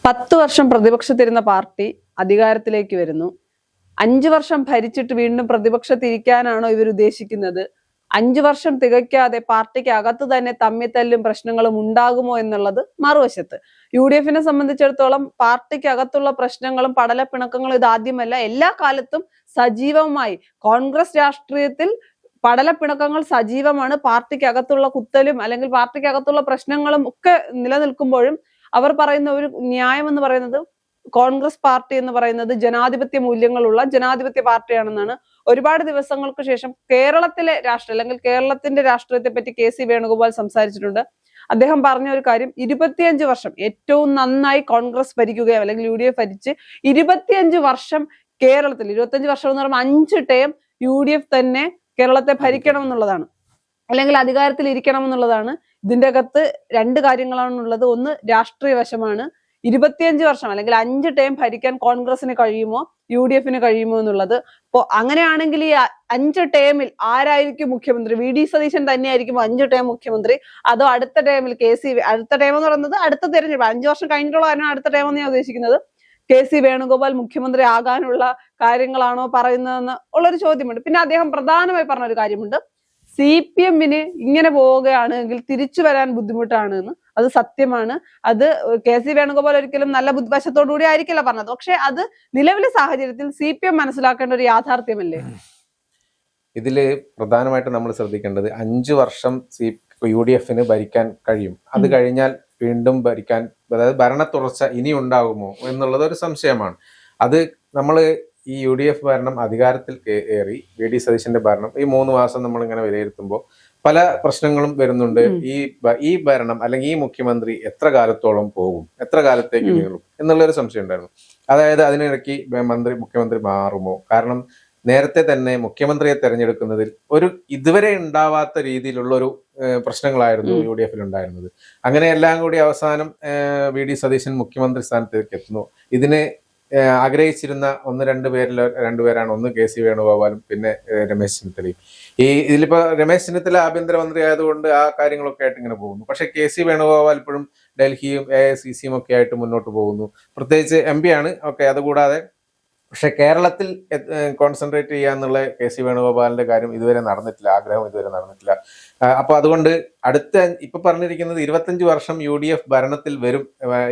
10 വർഷം പ്രതിപക്ഷത്തിരുന്ന പാർട്ടി അധികാരത്തിലേക്ക് വരുന്നു. 5 വർഷം ഭരിച്ചിട്ട് വീണ്ടും പ്രതിപക്ഷത്തിരിക്കാനാണോ ഇവർ ഉദ്ദേശിക്കുന്നത്? 5 വർഷം തികയ്ക്കാതെ പാർട്ടിക്ക് അകത്ത് തന്നെ തമ്മിത്തല്ലും പ്രശ്നങ്ങളും ഉണ്ടാകുമോ എന്നുള്ളത് മറുവശത്ത്. UDF-നെ സംബന്ധിച്ചിടത്തോളം പാർട്ടിക്ക് അകത്തുള്ള പ്രശ്നങ്ങളും പടലപ്പിണക്കങ്ങളും ഇതാദ്യമല്ല. എല്ലാ കാലത്തും സജീവമായി കോൺഗ്രസ് രാഷ്ട്രീയത്തിൽ പടലപ്പിണക്കങ്ങൾ സജീവമാണ്. പാർട്ടിക്ക് അകത്തുള്ള കുത്തലും അല്ലെങ്കിൽ പാർട്ടിക്ക് അകത്തുള്ള പ്രശ്നങ്ങളും ഒക്കെ നിലനിൽക്കുമ്പോഴും അവർ പറയുന്ന ഒരു ന്യായം എന്ന് പറയുന്നത് കോൺഗ്രസ് പാർട്ടി എന്ന് പറയുന്നത് ജനാധിപത്യ മൂല്യങ്ങളുള്ള ജനാധിപത്യ പാർട്ടിയാണെന്നാണ്. ഒരുപാട് ദിവസങ്ങൾക്ക് ശേഷം കേരളത്തിലെ രാഷ്ട്രീയം അല്ലെങ്കിൽ കേരളത്തിന്റെ രാഷ്ട്രീയത്തെ പറ്റി KC വേണുഗോപാൽ സംസാരിച്ചിട്ടുണ്ട്. അദ്ദേഹം പറഞ്ഞ ഒരു കാര്യം, 25 വർഷം ഏറ്റവും നന്നായി കോൺഗ്രസ് ഭരിക്കുകയോ അല്ലെങ്കിൽ UDF ഭരിച്ച് 25 വർഷം കേരളത്തിൽ 25 വർഷം എന്ന് പറയുമ്പോൾ 5 ടേം UDF തന്നെ കേരളത്തെ ഭരിക്കണം എന്നുള്ളതാണ്, അല്ലെങ്കിൽ അധികാരത്തിൽ ഇരിക്കണം എന്നുള്ളതാണ്. ഇതിന്റെ അകത്ത് 2 കാര്യങ്ങളാണുള്ളത്. ഒന്ന് രാഷ്ട്രീയ വശമാണ്. 25 വർഷം അല്ലെങ്കിൽ 5 ടേം ഭരിക്കാൻ കോൺഗ്രസിന് കഴിയുമോ UDF-ന് കഴിയുമോ എന്നുള്ളത്. അപ്പോ അങ്ങനെയാണെങ്കിൽ ഈ 5 ടേമിൽ ആരായിരിക്കും മുഖ്യമന്ത്രി? VD സതീശൻ തന്നെയായിരിക്കും 5 ടേം മുഖ്യമന്ത്രി? അതോ അടുത്ത ടേമിൽ KC, അടുത്ത ടേം എന്ന് പറയുന്നത് അടുത്ത തെരഞ്ഞെടുപ്പ് 5 വർഷം കഴിഞ്ഞിട്ടുള്ള കാര്യമാണ് അടുത്ത ടേം എന്ന് ഞാൻ ഉദ്ദേശിക്കുന്നത്. KC വേണുഗോപാൽ മുഖ്യമന്ത്രി ആകാനുള്ള കാര്യങ്ങളാണോ പറയുന്നതെന്ന് ഉള്ളൊരു ചോദ്യമുണ്ട്. പിന്നെ അദ്ദേഹം പ്രധാനമായി പറഞ്ഞ ഒരു കാര്യമുണ്ട്, CPM-ന് ഇങ്ങനെ പോവുകയാണെങ്കിൽ തിരിച്ചു വരാൻ ബുദ്ധിമുട്ടാണ് എന്ന്. അത് സത്യമാണ്. അത് KC വേണുഗോപാൽ ഒരിക്കലും നല്ല വശത്തോടു കൂടി ആയിരിക്കില്ല പറഞ്ഞത്. പക്ഷെ അത് നിലവിലെ സാഹചര്യത്തിൽ CPM മനസ്സിലാക്കേണ്ട ഒരു യാഥാർത്ഥ്യമല്ലേ? ഇതില് പ്രധാനമായിട്ട് നമ്മൾ ശ്രദ്ധിക്കേണ്ടത് 5 വർഷം UDF-ന് ഭരിക്കാൻ കഴിയും. അത് കഴിഞ്ഞാൽ വീണ്ടും ഭരിക്കാൻ, അതായത് ഭരണ തുടർച്ച ഇനി ഉണ്ടാകുമോ എന്നുള്ളത് ഒരു സംശയമാണ്. അത് നമ്മൾ ഈ UDF ഭരണം അധികാരത്തിൽ ഏറി VD സതീശന്റെ ഭരണം ഈ 3 മാസം നമ്മൾ ഇങ്ങനെ വിലയിരുത്തുമ്പോൾ പല പ്രശ്നങ്ങളും വരുന്നുണ്ട്. ഈ ഭരണം അല്ലെങ്കിൽ ഈ മുഖ്യമന്ത്രി എത്ര കാലത്തോളം പോകും, എത്ര കാലത്തേക്ക് നീളും എന്നുള്ളൊരു സംശയം ഉണ്ടായിരുന്നു. അതായത് അതിനിടയ്ക്ക് മുഖ്യമന്ത്രി മാറുമോ? കാരണം നേരത്തെ തന്നെ മുഖ്യമന്ത്രിയെ തെരഞ്ഞെടുക്കുന്നതിൽ ഇതുവരെ ഉണ്ടാവാത്ത രീതിയിലുള്ള ഒരു പ്രശ്നങ്ങളായിരുന്നു UDF-ൽ ഉണ്ടായിരുന്നത്. അങ്ങനെ എല്ലാം കൂടി അവസാനം VD സതീശൻ മുഖ്യമന്ത്രി സ്ഥാനത്തേക്ക് എത്തുന്നു. ഇതിന് ആഗ്രഹിച്ചിരുന്ന 1-2 പേരാണ്. ഒന്ന് KC വേണുഗോപാലും പിന്നെ രമേശ് ചെന്നിത്തലയും. ഇതിലിപ്പോ രമേശ് ചെന്നിത്തല ആഭ്യന്തരമന്ത്രി ആയതുകൊണ്ട് ആ കാര്യങ്ങളൊക്കെ ആയിട്ട് ഇങ്ങനെ പോകുന്നു. പക്ഷെ KC വേണുഗോപാൽ ഇപ്പോഴും ഡൽഹിയും AICC-യും ഒക്കെ ആയിട്ട് മുന്നോട്ട് പോകുന്നു. പ്രത്യേകിച്ച് MP ആണ്. ഓക്കെ, അതുകൂടാതെ പക്ഷെ കേരളത്തിൽ കോൺസെൻട്രേറ്റ് ചെയ്യാന്നുള്ള KC വേണുഗോപാലിന്റെ കാര്യം ഇതുവരെ നടന്നിട്ടില്ല, ആഗ്രഹം ഇതുവരെ നടന്നിട്ടില്ല. അപ്പൊ അതുകൊണ്ട് ഇപ്പൊ പറഞ്ഞിരിക്കുന്നത് 25 വർഷം UDF ഭരണത്തിൽ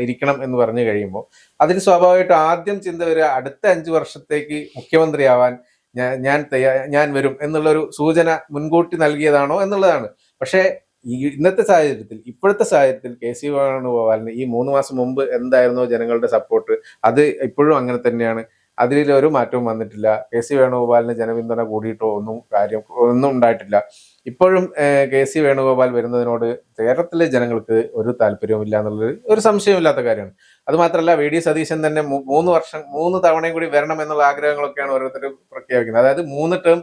ഇരിക്കണം എന്ന് പറഞ്ഞു കഴിയുമ്പോൾ അതിന് സ്വാഭാവികമായിട്ട് ആദ്യം ചിന്ത വരിക അടുത്ത 5 വർഷത്തേക്ക് മുഖ്യമന്ത്രിയാവാൻ ഞാൻ വരും എന്നുള്ളൊരു സൂചന മുൻകൂട്ടി നൽകിയതാണോ എന്നുള്ളതാണ്. പക്ഷേ ഇപ്പോഴത്തെ സാഹചര്യത്തിൽ KC വേണുഗോപാലിന് ഈ 3 മാസം മുമ്പ് എന്തായിരുന്നോ ജനങ്ങളുടെ സപ്പോർട്ട്, അത് ഇപ്പോഴും അങ്ങനെ തന്നെയാണ്. അതിലൊരു മാറ്റവും വന്നിട്ടില്ല. KC വേണുഗോപാലിന് ജനപിന്തുണ കൂടിയിട്ടോ ഒന്നും ഉണ്ടായിട്ടില്ല. ഇപ്പോഴും KC വേണുഗോപാൽ വരുന്നതിനോട് കേരളത്തിലെ ജനങ്ങൾക്ക് ഒരു താല്പര്യവുമില്ല എന്നുള്ളത് ഒരു സംശയമില്ലാത്ത കാര്യമാണ്. അത് മാത്രമല്ല, VD സതീശൻ തന്നെ 3 തവണയും കൂടി വരണം എന്നുള്ള ആഗ്രഹങ്ങളൊക്കെയാണ് ഓരോരുത്തർ പ്രഖ്യാപിക്കുന്നത്. അതായത് 3 ടേം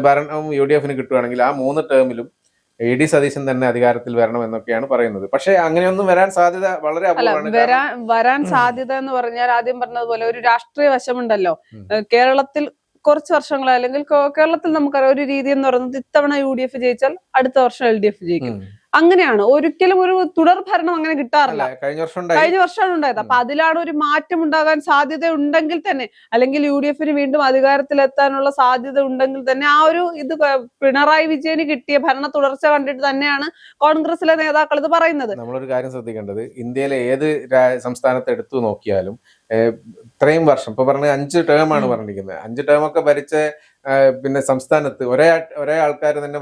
ഭരണം UDF-ന് കിട്ടുകയാണെങ്കിൽ ആ 3 ടേമിലും VD സതീശൻ തന്നെ അധികാരത്തിൽ വരണം എന്നൊക്കെയാണ് പറയുന്നത്. പക്ഷെ അങ്ങനെയൊന്നും വരാൻ സാധ്യത വളരെ അപൂർവമാണ്. വരാൻ സാധ്യത എന്ന് പറഞ്ഞാൽ ആദ്യം പറഞ്ഞതുപോലെ ഒരു രാഷ്ട്രീയ വശമുണ്ടല്ലോ. കേരളത്തിൽ കുറച്ച് വർഷങ്ങളായി അല്ലെങ്കിൽ കേരളത്തിൽ നമുക്കറിയാം ഒരു രീതി എന്ന് പറയുന്നത് ഇത്തവണ UDF ജയിച്ചാൽ അടുത്ത വർഷം LDF ജയിക്കും. അങ്ങനെയാണ്. ഒരിക്കലും ഒരു തുടർ ഭരണം അങ്ങനെ കിട്ടാറില്ല. കഴിഞ്ഞ വർഷമാണ് ഉണ്ടായത്. അപ്പൊ അതിലാണ് ഒരു മാറ്റം ഉണ്ടാകാൻ സാധ്യത ഉണ്ടെങ്കിൽ തന്നെ, അല്ലെങ്കിൽ UDF-ന് വീണ്ടും അധികാരത്തിലെത്താനുള്ള സാധ്യത ഉണ്ടെങ്കിൽ തന്നെ ആ ഒരു പിണറായി വിജയന് കിട്ടിയ ഭരണ തുടർച്ച കണ്ടിട്ട് തന്നെയാണ് കോൺഗ്രസിലെ നേതാക്കൾ ഇത് പറയുന്നത്. നമ്മളൊരു കാര്യം ശ്രദ്ധിക്കേണ്ടത്, ഇന്ത്യയിലെ ഏത് സംസ്ഥാനത്ത് എടുത്തു നോക്കിയാലും ഇത്രയും വർഷം ഇപ്പൊ പറഞ്ഞ 5 ടേമാണ് പറഞ്ഞിരിക്കുന്നത്. 5 ടേമൊക്കെ ഭരിച്ച പിന്നെ സംസ്ഥാനത്ത് ഒരേ ആൾക്കാർ തന്നെ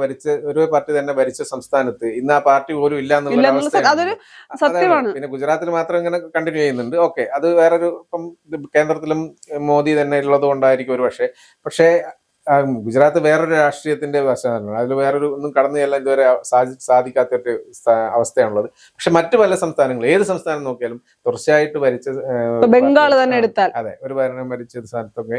ഒരു പാർട്ടി തന്നെ ഭരിച്ച സംസ്ഥാനത്ത് ഇന്ന് ആ പാർട്ടി പോലും ഇല്ല എന്നുള്ള അവസ്ഥയാണ്. പിന്നെ ഗുജറാത്തിൽ മാത്രം ഇങ്ങനെ കണ്ടിന്യൂ ചെയ്യുന്നുണ്ട്. ഓക്കെ, അത് വേറൊരു ഇപ്പം കേന്ദ്രത്തിലും മോദി തന്നെ ഉള്ളത് കൊണ്ടായിരിക്കും ഒരു പക്ഷേ ഗുജറാത്ത് വേറൊരു രാഷ്ട്രീയത്തിന്റെ വശമാണ്. അതിൽ വേറൊരു ഒന്നും കടന്നു ചെല്ലാൻ ഇതുവരെ സാധിക്കാത്തൊരു അവസ്ഥയാണുള്ളത്. പക്ഷെ മറ്റു പല സംസ്ഥാനങ്ങളും, ഏത് സംസ്ഥാനം നോക്കിയാലും തുടർച്ചയായിട്ട് ഭരിച്ച ബംഗാൾ തന്നെ എടുത്താൽ, അതെ, ഒരു ഭരണം ഭരിച്ച സ്ഥലത്തൊക്കെ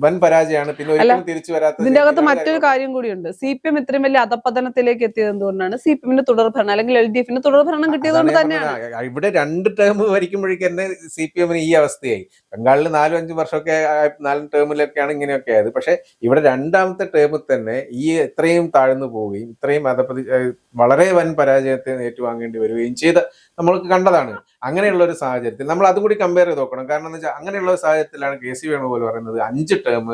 വൻ പരാജയമാണ്. പിന്നെ ഒരിക്കലും തിരിച്ചു വരാത്ത. ഇതിന്റെ അകത്ത് മറ്റൊരു കാര്യം കൂടിയുണ്ട്. CPM ഇത്രയും വലിയ അധപ്പതനത്തിലേക്ക് എത്തിയത് എന്തുകൊണ്ടാണ്? CPM-ന് തുടർഭരണം അല്ലെങ്കിൽ LDF-ന് തുടർഭരണം കിട്ടിയതുകൊണ്ട് തന്നെയാണ്. ഇവിടെ 2 ടേം ഭരിക്കുമ്പോഴേക്ക് തന്നെ CPM-ന് ഈ അവസ്ഥയായി. ബംഗാളിൽ 4-5 വർഷമൊക്കെ 4 ടേമിലൊക്കെയാണ് ഇങ്ങനെയൊക്കെ ആയത്. പക്ഷെ ഇവിടെ 2ാമത്തെ ടേമിൽ തന്നെ ഇത്രയും താഴ്ന്നു പോവുകയും ഇത്രയും വളരെ വൻ പരാജയത്തെ ഏറ്റുവാങ്ങേണ്ടി വരികയും ചെയ്ത നമ്മൾക്ക് കണ്ടതാണ്. അങ്ങനെയുള്ള ഒരു സാഹചര്യത്തിൽ നമ്മൾ അതും കൂടി കമ്പയർ ചെയ്ത് നോക്കണം. കാരണം എന്ന് വെച്ചാൽ അങ്ങനെയുള്ള ഒരു സാഹചര്യത്തിലാണ് KC വേണുഗോപാൽ പറയുന്നത് 5 ടേം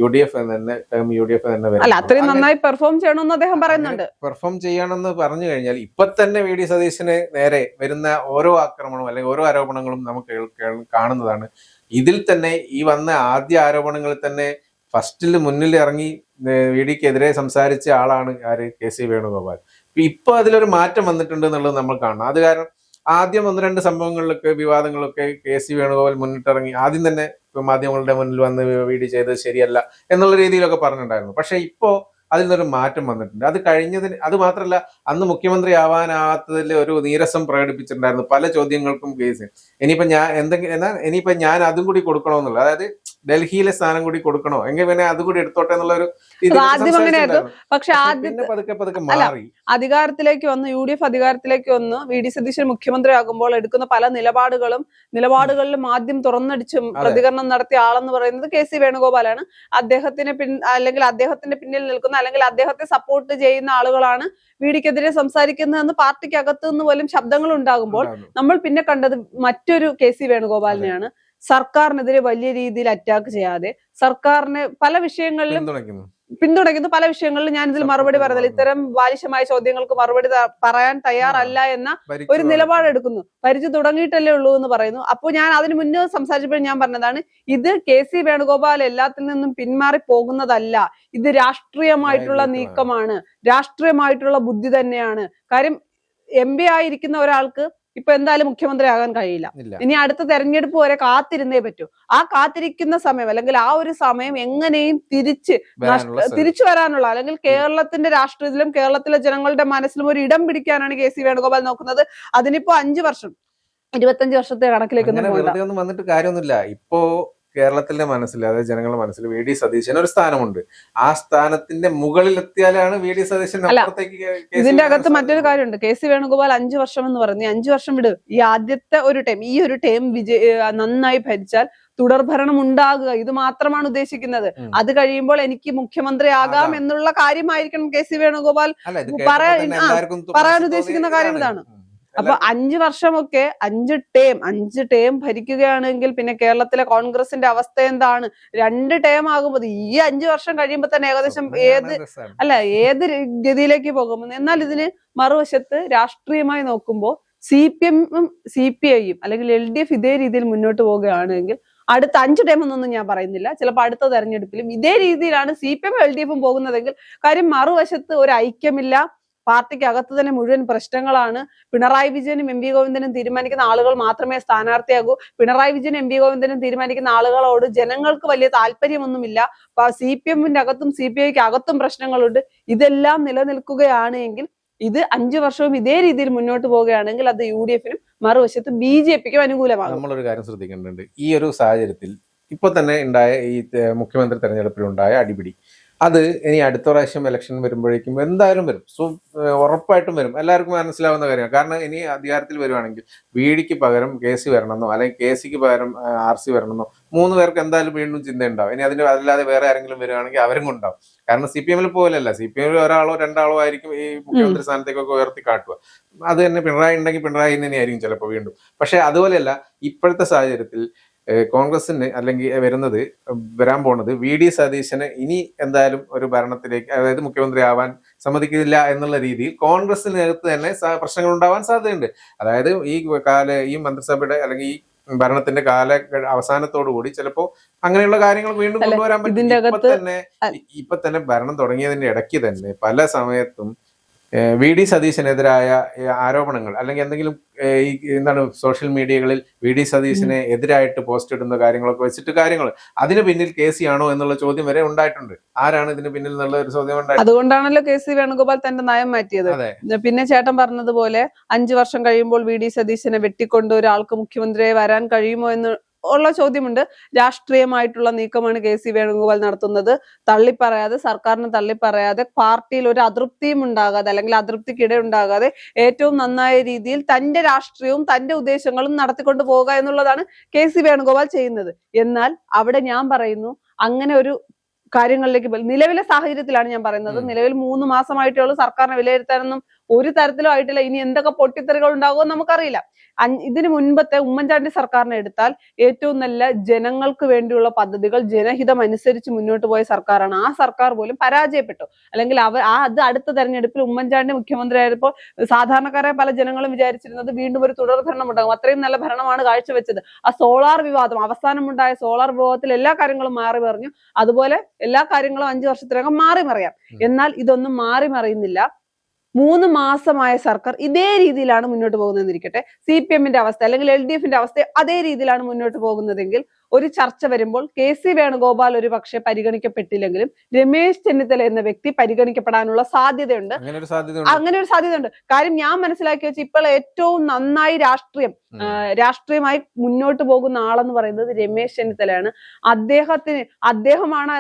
UDF തന്നെ അല്ല വരുന്നത്. അത്രയും നന്നായി പെർഫോം ചെയ്യണമെന്ന് അദ്ദേഹം പറയുന്നുണ്ട്. പെർഫോം ചെയ്യണമെന്ന് പറഞ്ഞു കഴിഞ്ഞാൽ ഇപ്പൊ തന്നെ VD സതീശന് നേരെ വരുന്ന ഓരോ ആക്രമണവും അല്ലെങ്കിൽ ഓരോ ആരോപണങ്ങളും നമുക്ക് കാണുന്നതാണ്. ഇതിൽ തന്നെ ഈ വന്ന ആദ്യ ആരോപണങ്ങളിൽ തന്നെ ഫസ്റ്റിൽ മുന്നിൽ ഇറങ്ങി VDക്കെതിരെ സംസാരിച്ച ആളാണ് ആര്? KC വേണുഗോപാൽ. ഇപ്പൊ അതിലൊരു മാറ്റം വന്നിട്ടുണ്ട് എന്നുള്ളത് നമ്മൾ കാണണം. അത് കാരണം ആദ്യം 1-2 സംഭവങ്ങളിലൊക്കെ വിവാദങ്ങളൊക്കെ KC വേണുഗോപാൽ മുന്നിട്ടിറങ്ങി ആദ്യം തന്നെ മാധ്യമങ്ങളുടെ മുന്നിൽ വന്ന് VD ചെയ്തത് ശരിയല്ല എന്നുള്ള രീതിയിലൊക്കെ പറഞ്ഞിട്ടുണ്ടായിരുന്നു. പക്ഷെ ഇപ്പോ അതിൽ നിന്നൊരു മാറ്റം വന്നിട്ടുണ്ട്. അത് കഴിഞ്ഞതിന് അത് മാത്രമല്ല, അന്ന് മുഖ്യമന്ത്രി ആവാനാവാത്തതിൽ ഒരു നീരസം പ്രകടിപ്പിച്ചിട്ടുണ്ടായിരുന്നു പല ചോദ്യങ്ങൾക്കും കേസ്. ഇനിയിപ്പോ ഞാൻ അതും കൂടി കൊടുക്കണമെന്നുള്ള, അതായത് ഡൽഹിയിലെ സ്ഥാനം കൂടി കൊടുക്കണോ എങ്കിൽ പിന്നെ അതും കൂടി എടുത്തോട്ടെ എന്നുള്ള ഒരു ആദ്യം അങ്ങനെയായിരുന്നു. പക്ഷെ പിന്നെ പതുക്കെ മാറി അധികാരത്തിലേക്ക് വന്ന് UDF അധികാരത്തിലേക്ക് വന്ന് VD സതീശൻ മുഖ്യമന്ത്രി ആകുമ്പോൾ എടുക്കുന്ന പല നിലപാടുകളിലും ആദ്യം തുറന്നടിച്ച് പ്രതികരണം നടത്തിയ ആളെന്ന് പറയുന്നത് KC വേണുഗോപാലാണ്. അദ്ദേഹത്തിന്റെ പിന്നിൽ നിൽക്കുന്ന അല്ലെങ്കിൽ അദ്ദേഹത്തെ സപ്പോർട്ട് ചെയ്യുന്ന ആളുകളാണ് VDക്കെതിരെ സംസാരിക്കുന്നതെന്ന് പാർട്ടിക്ക് അകത്തു നിന്ന് പോലും ശബ്ദങ്ങൾ ഉണ്ടാകുമ്പോൾ നമ്മൾ പിന്നെ കണ്ടത് മറ്റൊരു KC വേണുഗോപാലിനെയാണ്. സർക്കാരിനെതിരെ വലിയ രീതിയിൽ അറ്റാക്ക് ചെയ്യാതെ സർക്കാരിനെ പല വിഷയങ്ങളിലും പിന്തുണയ്ക്കുന്നു. പല വിഷയങ്ങളിലും ഞാൻ ഇതിൽ മറുപടി പറയുന്നില്ല, ഇത്തരം ബാലിശമായ ചോദ്യങ്ങൾക്ക് മറുപടി പറയാൻ തയ്യാറല്ല എന്ന ഒരു നിലപാടെടുക്കുന്നു. ഭരിച്ചു തുടങ്ങിയിട്ടല്ലേ ഉള്ളൂ എന്ന് പറയുന്നു. അപ്പോൾ ഞാൻ അതിന് മുന്നേ സംസാരിച്ചപ്പോൾ ഞാൻ പറഞ്ഞതാണ്, ഇത് KC വേണുഗോപാൽ എല്ലാത്തിൽ നിന്നും പിന്മാറി പോകുന്നതല്ല, ഇത് രാഷ്ട്രീയമായിട്ടുള്ള നീക്കമാണ്, രാഷ്ട്രീയമായിട്ടുള്ള ബുദ്ധി തന്നെയാണ്. കാര്യം MP ആയിരിക്കുന്ന ഒരാൾക്ക് ഇപ്പൊ എന്തായാലും മുഖ്യമന്ത്രി ആകാൻ കഴിയില്ല. ഇനി അടുത്ത തെരഞ്ഞെടുപ്പ് വരെ കാത്തിരുന്നേ പറ്റൂ. ആ കാത്തിരിക്കുന്ന സമയം അല്ലെങ്കിൽ ആ ഒരു സമയം എങ്ങനെയും തിരിച്ചു വരാനുള്ള അല്ലെങ്കിൽ കേരളത്തിന്റെ രാഷ്ട്രീയത്തിലും കേരളത്തിലെ ജനങ്ങളുടെ മനസ്സിലും ഒരു ഇടം പിടിക്കാനാണ് KC വേണുഗോപാൽ നോക്കുന്നത്. അതിനിപ്പോ 5 വർഷം 25 വർഷത്തെ കണക്കിലേക്ക് വന്നിട്ട് കാര്യമൊന്നുമില്ല. ഇപ്പോ കേരളത്തിന്റെ മനസ്സിൽ, അതായത് ജനങ്ങളുടെ മനസ്സിൽ VD സതീശന് ഒരു സ്ഥാനമുണ്ട്. ആ സ്ഥാനത്തിന്റെ മുകളിൽ എത്തിയാലാണ് VD സതീശൻ അപ്പുറത്തേക്ക്. ഇതിന്റെ അകത്ത് മറ്റൊരു കാര്യമുണ്ട്. KC വേണുഗോപാൽ 5 വർഷം എന്ന് പറഞ്ഞു. 5 വർഷം വിട്, ഈ ആദ്യത്തെ ഒരു ടൈം നന്നായി ഭരിച്ചാൽ തുടർഭരണം ഉണ്ടാകുക, ഇത് മാത്രമാണ് ഉദ്ദേശിക്കുന്നത്. അത് കഴിയുമ്പോൾ എനിക്ക് മുഖ്യമന്ത്രി ആകാം എന്നുള്ള കാര്യമായിരിക്കണം KC വേണുഗോപാൽ പറയാൻ ഉദ്ദേശിക്കുന്ന കാര്യം. ഇതാണ്. അപ്പൊ 5 വർഷമൊക്കെ 5 ടേം ഭരിക്കുകയാണെങ്കിൽ പിന്നെ കേരളത്തിലെ കോൺഗ്രസിന്റെ അവസ്ഥ എന്താണ്? 2 ടേം ആകുമ്പോൾ ഈ 5 വർഷം കഴിയുമ്പോൾ തന്നെ ഏകദേശം ഏത് ഗതിയിലേക്ക് പോകും. എന്നാൽ ഇതിന് മറുവശത്ത് രാഷ്ട്രീയമായി നോക്കുമ്പോൾ CPM-ഉം CPI-യും അല്ലെങ്കിൽ LDF ഇതേ രീതിയിൽ മുന്നോട്ട് പോവുകയാണെങ്കിൽ അടുത്ത 5 ടൈം എന്നൊന്നും ഞാൻ പറയുന്നില്ല, ചിലപ്പോൾ അടുത്ത തെരഞ്ഞെടുപ്പിലും ഇതേ രീതിയിലാണ് CPM-ഉം LDF-ഉം പോകുന്നതെങ്കിൽ, കാര്യം മറുവശത്ത് ഒരു ഐക്യമില്ല, പാർട്ടിക്ക് അകത്ത് തന്നെ മുഴുവൻ പ്രശ്നങ്ങളാണ്. പിണറായി വിജയനും MP ഗോവിന്ദനും തീരുമാനിക്കുന്ന ആളുകൾ മാത്രമേ സ്ഥാനാർത്ഥിയാകൂ. പിണറായി വിജയനും MP ഗോവിന്ദനും തീരുമാനിക്കുന്ന ആളുകളോട് ജനങ്ങൾക്ക് വലിയ താല്പര്യമൊന്നുമില്ല. CPM-ന്റെ അകത്തും CPI-ക്ക് അകത്തും പ്രശ്നങ്ങളുണ്ട്. ഇതെല്ലാം നിലനിൽക്കുകയാണ് എങ്കിൽ, ഇത് 5 വർഷവും ഇതേ രീതിയിൽ മുന്നോട്ട് പോവുകയാണെങ്കിൽ അത് UDF-നും മറുവശത്ത് BJP-ക്കും അനുകൂലമാകും. നമ്മളൊരു കാര്യം ശ്രദ്ധിക്കേണ്ടതുണ്ട്. ഈ ഒരു സാഹചര്യത്തിൽ ഇപ്പൊ തന്നെ ഉണ്ടായ ഈ മുഖ്യമന്ത്രി തെരഞ്ഞെടുപ്പിലുണ്ടായ അടിപിടി, അത് ഇനി അടുത്ത പ്രാവശ്യം ഇലക്ഷൻ വരുമ്പോഴേക്കും എന്തായാലും വരും. ഉറപ്പായിട്ടും വരും, എല്ലാവർക്കും മനസ്സിലാവുന്ന കാര്യമാണ്. കാരണം ഇനി അധികാരത്തിൽ വരുവാണെങ്കിൽ VDക്ക് പകരം KC വരണമെന്നോ അല്ലെങ്കിൽ KCക്ക് പകരം RC വരണമെന്നോ 3 പേർക്ക് എന്തായാലും വീണ്ടും ചിന്ത ഉണ്ടാവും. ഇനി അതല്ലാതെ വേറെ ആരെങ്കിലും വരുവാണെങ്കിൽ അവരും ഉണ്ടാവും. കാരണം CPM-ൽ പോലെയല്ല, CPM-ൽ 1-2 ആയിരിക്കും ഈ മുഖ്യമന്ത്രി സ്ഥാനത്തേക്കൊക്കെ ഉയർത്തി കാട്ടുക. അത് തന്നെ പിണറായി ഉണ്ടെങ്കിൽ പിണറായി തന്നെയായിരിക്കും ചിലപ്പോൾ വീണ്ടും. പക്ഷെ അതുപോലെയല്ല, ഇപ്പോഴത്തെ സാഹചര്യത്തിൽ കോൺഗ്രസിന് അല്ലെങ്കിൽ വരാൻ പോണത് VD സതീശന് ഇനി എന്തായാലും ഒരു ഭരണത്തിലേക്ക്, അതായത് മുഖ്യമന്ത്രി ആവാൻ സമ്മതിക്കില്ല എന്നുള്ള രീതിയിൽ കോൺഗ്രസിനകത്ത് തന്നെ പ്രശ്നങ്ങൾ ഉണ്ടാവാൻ സാധ്യതയുണ്ട്. അതായത് ഈ മന്ത്രിസഭയുടെ അല്ലെങ്കിൽ ഈ ഭരണത്തിന്റെ അവസാനത്തോടു കൂടി ചിലപ്പോ അങ്ങനെയുള്ള കാര്യങ്ങൾ വീണ്ടും കൊണ്ടുവരാൻ പറ്റും. ഇപ്പൊ തന്നെ ഭരണം തുടങ്ങിയതിന്റെ ഇടയ്ക്ക് തന്നെ പല സമയത്തും VD സതീശനെതിരായ ആരോപണങ്ങൾ അല്ലെങ്കിൽ എന്തെങ്കിലും സോഷ്യൽ മീഡിയകളിൽ VD സതീശനെ എതിരായിട്ട് പോസ്റ്റ് ഇടുന്ന കാര്യങ്ങളൊക്കെ വെച്ചിട്ട് അതിന് പിന്നിൽ KC ആണോ എന്നുള്ള ചോദ്യം വരെ ഉണ്ടായിട്ടുണ്ട്. ആരാണ് ഇതിന് പിന്നിൽ എന്നുള്ള ഒരു ചോദ്യം ഉണ്ടായിട്ടുണ്ട്. അതുകൊണ്ടാണല്ലോ KC വേണുഗോപാൽ തന്റെ നയം മാറ്റിയത്. പിന്നെ ചേട്ടൻ പറഞ്ഞതുപോലെ 5 വർഷം കഴിയുമ്പോൾ VD സതീശനെ വെട്ടിക്കൊണ്ട് ഒരാൾക്ക് മുഖ്യമന്ത്രിയായി വരാൻ കഴിയുമോ എന്ന് ഉള്ള ചോദ്യമുണ്ട്. രാഷ്ട്രീയമായിട്ടുള്ള നീക്കമാണ് KC വേണുഗോപാൽ നടത്തുന്നത്. തള്ളിപ്പറയാതെ, സർക്കാരിനെ തള്ളിപ്പറയാതെ, പാർട്ടിയിൽ ഒരു അതൃപ്തിയും ഉണ്ടാകാതെ അല്ലെങ്കിൽ അതൃപ്തിക്കിടെ ഉണ്ടാകാതെ ഏറ്റവും നന്നായ രീതിയിൽ തന്റെ രാഷ്ട്രീയവും തന്റെ ഉദ്ദേശങ്ങളും നടത്തിക്കൊണ്ടു പോവുക എന്നുള്ളതാണ് KC വേണുഗോപാൽ ചെയ്യുന്നത്. എന്നാൽ അവിടെ ഞാൻ പറയുന്നു, അങ്ങനെ ഒരു കാര്യങ്ങളിലേക്ക് നിലവിലെ സാഹചര്യത്തിലാണ് ഞാൻ പറയുന്നത്. നിലവിൽ 3 മാസമായിട്ടുള്ള സർക്കാരിനെ വിലയിരുത്താനൊന്നും ഒരു തരത്തിലും ആയിട്ടില്ല. ഇനി എന്തൊക്കെ പൊട്ടിത്തെറികൾ ഉണ്ടാകുമെന്ന് നമുക്കറിയില്ല. ഇതിനു മുൻപത്തെ ഉമ്മൻചാണ്ടി സർക്കാരിനെ എടുത്താൽ ഏറ്റവും നല്ല ജനങ്ങൾക്ക് വേണ്ടിയുള്ള പദ്ധതികൾ ജനഹിതം അനുസരിച്ച് മുന്നോട്ട് പോയ സർക്കാരാണ്. ആ സർക്കാർ പോലും പരാജയപ്പെട്ടു. അല്ലെങ്കിൽ അത് അടുത്ത തെരഞ്ഞെടുപ്പിൽ ഉമ്മൻചാണ്ടി മുഖ്യമന്ത്രിയായപ്പോൾ സാധാരണക്കാരായ പല ജനങ്ങളും വിചാരിച്ചിരുന്നത് വീണ്ടും ഒരു തുടർ ഭരണം ഉണ്ടാകും. അത്രയും നല്ല ഭരണമാണ് കാഴ്ചവെച്ചത്. ആ സോളാർ വിവാദം, അവസാനമുണ്ടായ സോളാർ വിവാദത്തിൽ എല്ലാ കാര്യങ്ങളും മാറി മറിഞ്ഞു. അതുപോലെ എല്ലാ കാര്യങ്ങളും 5 വർഷത്തിനകം മാറി മറിയാം. എന്നാൽ ഇതൊന്നും മാറി മറിയുന്നില്ല. 3 മാസമായ സർക്കാർ ഇതേ രീതിയിലാണ് മുന്നോട്ട് പോകുന്നതെന്നിരിക്കട്ടെ. CPM-ന്റെ അവസ്ഥ അല്ലെങ്കിൽ LDF-ന്റെ അവസ്ഥ അതേ രീതിയിലാണ് മുന്നോട്ട് പോകുന്നതെങ്കിൽ ഒരു ചർച്ച വരുമ്പോൾ KC വേണുഗോപാൽ ഒരു പക്ഷെ പരിഗണിക്കപ്പെട്ടില്ലെങ്കിലും രമേശ് ചെന്നിത്തല എന്ന വ്യക്തി പരിഗണിക്കപ്പെടാനുള്ള സാധ്യതയുണ്ട്. അങ്ങനെ ഒരു സാധ്യതയുണ്ട്. കാര്യം ഞാൻ മനസ്സിലാക്കി വെച്ച് ഇപ്പോൾ ഏറ്റവും നന്നായി രാഷ്ട്രീയമായി മുന്നോട്ട് പോകുന്ന ആളെന്ന് പറയുന്നത് രമേശ് ചെന്നിത്തലയാണ്. അദ്ദേഹമാണ്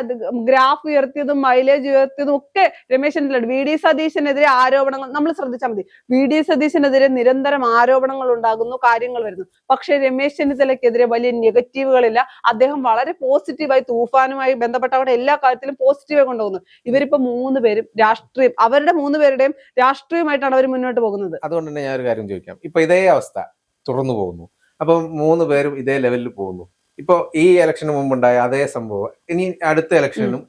ഗ്രാഫ് ഉയർത്തിയതും മൈലേജ് ഉയർത്തിയതും ഒക്കെ രമേശ് ചെന്നിത്തല. VD സതീശനെതിരെ ആരോപണങ്ങൾ നമ്മൾ ശ്രദ്ധിച്ചാൽ മതി. VD സതീശനെതിരെ നിരന്തരം ആരോപണങ്ങൾ ഉണ്ടാകുന്നു, കാര്യങ്ങൾ വരുന്നു. പക്ഷെ രമേശ് ചെന്നിത്തലയ്ക്കെതിരെ വലിയ നെഗറ്റീവുകളില്ല. അദ്ദേഹം വളരെ പോസിറ്റീവായി തൂഫാനുമായി ബന്ധപ്പെട്ട അവിടെ എല്ലാ കാര്യത്തിലും പോസിറ്റീവായി കൊണ്ടുപോകുന്നു. ഇവരിപ്പോ 3 പേരും അവരുടെ 3 പേരുടെയും രാഷ്ട്രീയമായിട്ടാണ് അവർ മുന്നോട്ട് പോകുന്നത്. അതുകൊണ്ട് തന്നെ ഞാൻ ഒരു കാര്യം ചോദിക്കാം. ഇപ്പൊ ഇതേ അവസ്ഥ തുടർന്നു പോകുന്നു. അപ്പൊ 3 പേരും ഇതേ ലെവലിൽ പോകുന്നു. ഇപ്പൊ ഈ ഇലക്ഷന് മുമ്പുണ്ടായ അതേ സംഭവം ഇനി അടുത്ത ഇലക്ഷനിലും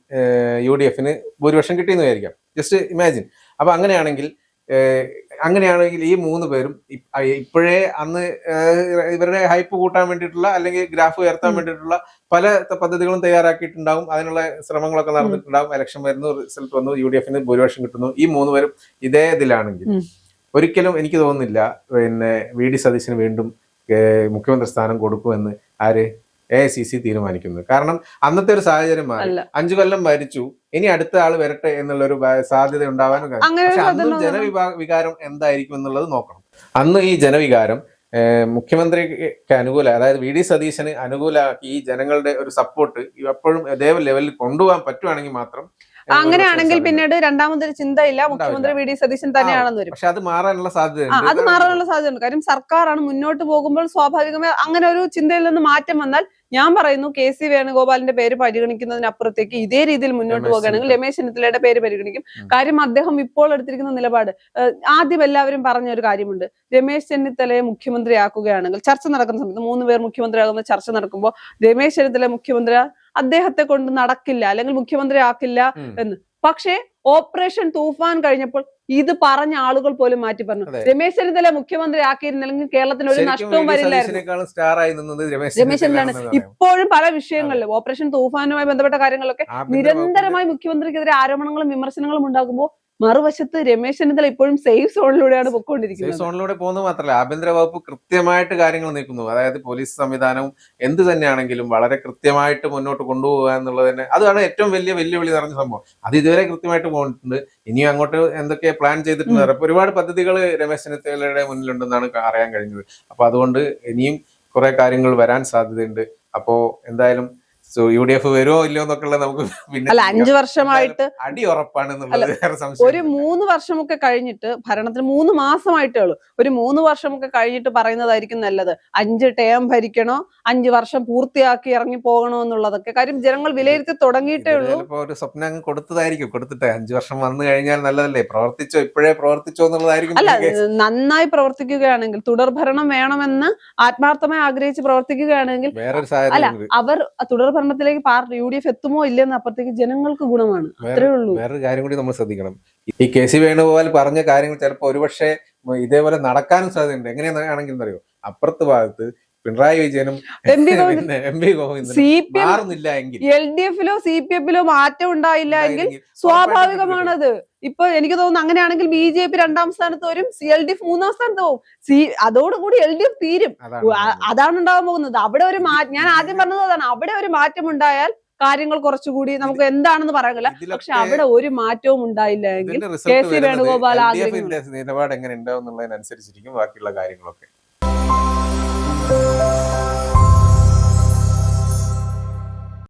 UDF-ന് ഭൂരിപക്ഷം കിട്ടിയെന്ന് വിചാരിക്കാം. Just imagine. അപ്പൊ അങ്ങനെയാണെങ്കിൽ ഈ 3 പേരും ഇപ്പോഴേ അന്ന് ഇവരുടെ ഹൈപ്പ് കൂട്ടാൻ വേണ്ടിയിട്ടുള്ള അല്ലെങ്കിൽ ഗ്രാഫ് ഉയർത്താൻ വേണ്ടിയിട്ടുള്ള പല പദ്ധതികളും തയ്യാറാക്കിയിട്ടുണ്ടാവും. അതിനുള്ള ശ്രമങ്ങളൊക്കെ നടന്നിട്ടുണ്ടാവും. ഇലക്ഷൻ വരുന്നു, റിസൾട്ട് വന്നു, UDF-ന് ഭൂരിപക്ഷം കിട്ടുന്നു. ഈ 3 പേരും ഇതേ ഇതിലാണെങ്കിൽ ഒരിക്കലും എനിക്ക് തോന്നുന്നില്ല VD സതീശന് വീണ്ടും മുഖ്യമന്ത്രി സ്ഥാനം കൊടുക്കുമെന്ന് AICC തീരുമാനിക്കുന്നത്. കാരണം അന്നത്തെ ഒരു സാഹചര്യം മാറി. 5 കൊല്ലം ഭരിച്ചു, ഇനി അടുത്ത ആള് വരട്ടെ എന്നുള്ളൊരു സാധ്യത ഉണ്ടാവാനും കഴിയും. പക്ഷെ അന്നും ജനവികാരം എന്തായിരിക്കും എന്നുള്ളത് നോക്കണം. അന്ന് ഈ ജനവികാരം മുഖ്യമന്ത്രിക്ക് അനുകൂല, അതായത് VD സതീശന് അനുകൂലമാക്കി ഈ ജനങ്ങളുടെ ഒരു സപ്പോർട്ട് എപ്പോഴും അതേ ലെവലിൽ കൊണ്ടുപോകാൻ പറ്റുവാണെങ്കിൽ മാത്രം. അങ്ങനെയാണെങ്കിൽ പിന്നീട് രണ്ടാമതൊരു ചിന്തയില്ല, മുഖ്യമന്ത്രി VD സതീശൻ തന്നെയാണെന്ന് വരും. പക്ഷെ അത് മാറാനുള്ള സാധ്യതയുണ്ട്. കാര്യം സർക്കാരാണ് മുന്നോട്ട് പോകുമ്പോൾ സ്വാഭാവികമായി അങ്ങനെ ഒരു ചിന്തയിൽ നിന്ന് മാറ്റം വന്നാൽ ഞാൻ പറയുന്നു KC വേണുഗോപാലിന്റെ പേര് പരിഗണിക്കുന്നതിനപ്പുറത്തേക്ക് ഇതേ രീതിയിൽ മുന്നോട്ട് പോകുകയാണെങ്കിൽ രമേശ് ചെന്നിത്തലയുടെ പേര് പരിഗണിക്കും. കാര്യം അദ്ദേഹം ഇപ്പോൾ എടുത്തിരിക്കുന്ന നിലപാട് ആദ്യം എല്ലാവരും പറഞ്ഞ ഒരു കാര്യമുണ്ട്. രമേശ് ചെന്നിത്തലയെ മുഖ്യമന്ത്രിയാക്കുകയാണെങ്കിൽ ചർച്ച നടക്കുന്ന സമയത്ത് 3 പേർ മുഖ്യമന്ത്രിയാകുന്ന ചർച്ച നടക്കുമ്പോൾ രമേശ് ചെന്നിത്തല മുഖ്യമന്ത്രി അദ്ദേഹത്തെ കൊണ്ട് നടക്കില്ല അല്ലെങ്കിൽ മുഖ്യമന്ത്രി ആക്കില്ല എന്ന്. പക്ഷേ ഓപ്പറേഷൻ തൂഫാൻ കഴിഞ്ഞപ്പോൾ ഇത് പറഞ്ഞ ആളുകൾ പോലും മാറ്റി പറഞ്ഞു. രമേശ് ചെന്നിത്തല മുഖ്യമന്ത്രി ആക്കിയിരുന്നില്ലെങ്കിൽ കേരളത്തിന് ഒരു നഷ്ടവും വരില്ലായിരുന്നു. രമേശ് ചെന്നിത്തലയാണ് ഇപ്പോഴും പല വിഷയങ്ങളിലും ഓപ്പറേഷൻ തൂഫാനുമായി ബന്ധപ്പെട്ട കാര്യങ്ങളൊക്കെ നിരന്തരമായി മുഖ്യമന്ത്രിക്കെതിരെ ആരോപണങ്ങളും വിമർശനങ്ങളും ഉണ്ടാകുമ്പോൾ മറുവശത്ത് രമേശ് ചെന്നിത്തല ഇപ്പോഴും സേഫ് സോണിലൂടെയാണ് പൊയ്ക്കൊണ്ടിരിക്കുന്നത്. സേഫ് സോണിലൂടെ പോകുന്നത് മാത്രമല്ല, ആഭ്യന്തര വകുപ്പ് കൃത്യമായിട്ട് കാര്യങ്ങൾ നീക്കുന്നു. അതായത് പോലീസ് സംവിധാനവും എന്ത് തന്നെയാണെങ്കിലും വളരെ കൃത്യമായിട്ട് മുന്നോട്ട് കൊണ്ടുപോകുക എന്നുള്ളത് തന്നെ അതാണ് ഏറ്റവും വലിയ വെല്ലുവിളി നിറഞ്ഞ സംഭവം. അത് ഇതുവരെ കൃത്യമായിട്ട് പോകുന്നുണ്ട്. ഇനിയും അങ്ങോട്ട് എന്തൊക്കെ പ്ലാൻ ചെയ്തിട്ടുണ്ട്. അപ്പൊ ഒരുപാട് പദ്ധതികൾ രമേശ് ചെന്നിത്തലയുടെ മുന്നിലുണ്ടെന്നാണ് അറിയാൻ കഴിഞ്ഞത്. അപ്പൊ അതുകൊണ്ട് ഇനിയും കുറെ കാര്യങ്ങൾ വരാൻ സാധ്യതയുണ്ട്. അപ്പോ എന്തായാലും UDF വരുമോ ഇല്ലയോ എന്നൊക്കെ നമുക്ക് പിന്നെ 5 വർഷമായിട്ട് അടി ഉറപ്പാണെന്നുള്ളത് ഒരു 3 വർഷമൊക്കെ കഴിഞ്ഞിട്ട് ഭരണത്തിന് 3 മാസമായിട്ടേ ഉള്ളൂ. ഒരു 3 വർഷമൊക്കെ കഴിഞ്ഞിട്ട് പറയുന്നതായിരിക്കും നല്ലത്. 5 ടേം ഭരിക്കണോ, 5 വർഷം പൂർത്തിയാക്കി ഇറങ്ങി പോകണോ എന്നുള്ളതൊക്കെ കാര്യം ജനങ്ങൾ വിലയിരുത്തി തുടങ്ങിയിട്ടേ ഉള്ളൂ. ഒരു സ്വപ്നം അങ്ങ് കൊടുത്തിട്ട് 5 വർഷം വന്നു കഴിഞ്ഞാൽ നല്ലതല്ലേ, ഇപ്പോഴേ പ്രവർത്തിച്ചോ എന്നുള്ളതായിരിക്കും. അല്ല, നന്നായി പ്രവർത്തിക്കുകയാണെങ്കിൽ തുടർഭരണം വേണമെന്ന് ആത്മാർത്ഥമായി ആഗ്രഹിച്ച് പ്രവർത്തിക്കുകയാണെങ്കിൽ അവർ തുടർഭരണത്തിലേക്ക് UDF എത്തുമോ ഇല്ലെന്ന് അപ്പുറത്തേക്ക് ജനങ്ങൾക്ക് ഗുണമാണ്. അത്രേ ഉള്ളൂ. വേറൊരു കാര്യം കൂടി നമ്മൾ ശ്രദ്ധിക്കണം. ഈ KC വേണുഗോപാൽ പറഞ്ഞ കാര്യങ്ങൾ ചിലപ്പോൾ ഒരുപക്ഷെ ഇതേപോലെ നടക്കാനും സാധ്യതയുണ്ട്. എങ്ങനെയാണെങ്കിൽ അറിയോ, അപ്പുറത്ത് ഭാഗത്ത് പിണറായി വിജയനും MP ഗോവിന്ദനും മാറുന്നില്ല എങ്കിൽ, LDF-ലോ CPF-ലോ മാറ്റം ഉണ്ടായില്ല എങ്കിൽ സ്വാഭാവികമാണത്. ഇപ്പൊ എനിക്ക് തോന്നുന്നു അങ്ങനെയാണെങ്കിൽ BJP 2ാം സ്ഥാനത്ത് വരും, LDF 3ാം സ്ഥാനത്ത് പോകും. അതോടുകൂടി LDF തീരും. അതാണ് ഉണ്ടാകാൻ പോകുന്നത്. അവിടെ ഒരു ഞാൻ ആദ്യം പറഞ്ഞത് അതാണ്. അവിടെ ഒരു മാറ്റം ഉണ്ടായാൽ കാര്യങ്ങൾ കുറച്ചുകൂടി നമുക്ക് എന്താണെന്ന് പറയാനില്ല. പക്ഷെ അവിടെ ഒരു മാറ്റവും ഉണ്ടായില്ല എങ്കിൽ KC വേണുഗോപാൽ നിലപാട് എങ്ങനെ ഉണ്ടാവും എന്നുള്ളതിനനുസരിച്ചിരിക്കും ബാക്കിയുള്ള കാര്യങ്ങളൊക്കെ.